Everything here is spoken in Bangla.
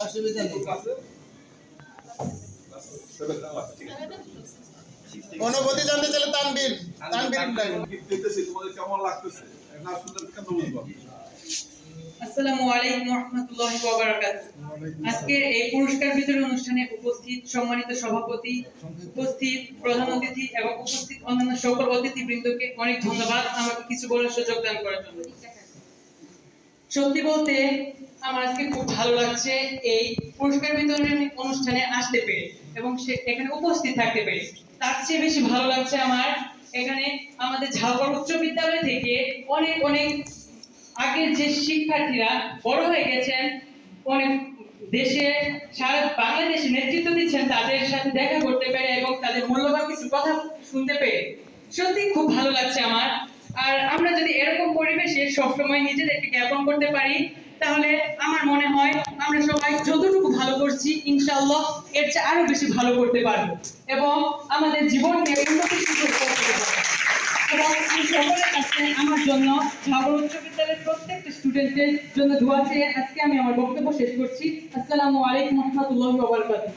অসুবিধা নেই। অনুভূতি জানতে চাইলে তানবীর কেমন লাগতেছে? আসসালামু আলাইকুম ওয়া রাহমাতুল্লাহি ওয়া বারাকাতুহু। আজকের এই পুরস্কার বিতরণ অনুষ্ঠানে উপস্থিত সম্মানিত সভাপতি, উপস্থিত প্রধান অতিথি এবং উপস্থিত অন্যান্য সকল অতিথিবৃন্দকে অনেক ধন্যবাদ আমাকে কিছু বলার সুযোগ দান করার জন্য। সত্যি বলতে আমার আজকে খুব ভালো লাগছে এই পুরস্কার বিতরণ অনুষ্ঠানে আসতে পেরে এবং এখানে উপস্থিত থাকতে পেরে। তার চেয়ে বেশি ভালো লাগছে আমার এখানে আমাদের ঝালগড় উচ্চ বিদ্যালয় থেকে অনেক অনেক আগের যে শিক্ষার্থীরা বড় হয়ে গেছেন, অনেক দেশে সারা বাংলাদেশে নেতৃত্ব দিচ্ছেন, তাদের সাথে দেখা করতে পেরে এবং তাদের মূল্যবান কিছু কথা শুনতে পেরে সত্যি খুব ভালো লাগছে আমার। আর আমরা যদি এরকম পরিবেশে সবসময় নিজেদেরকে জ্ঞাপন করতে পারি তাহলে আমার মনে হয় আমরা সবাই যতটুকু ভালো করছি ইনশাআল্লাহ এর চেয়ে আরো বেশি ভালো করতে পারবো এবং আমাদের জীবনকে উন্নতি সুযোগ করতে পারবো। এবং আমি সকলের কাছে আমার জন্য ঝালগড় উচ্চ বিদ্যালয়ের প্রত্যেকটা স্টুডেন্টের জন্য দোয়া চেয়ে আজকে আমি আমার বক্তব্য শেষ করছি। আসসালামু আলাইকুম ওয়া রাহমাতুল্লাহি ওয়া বারাকাতুহু।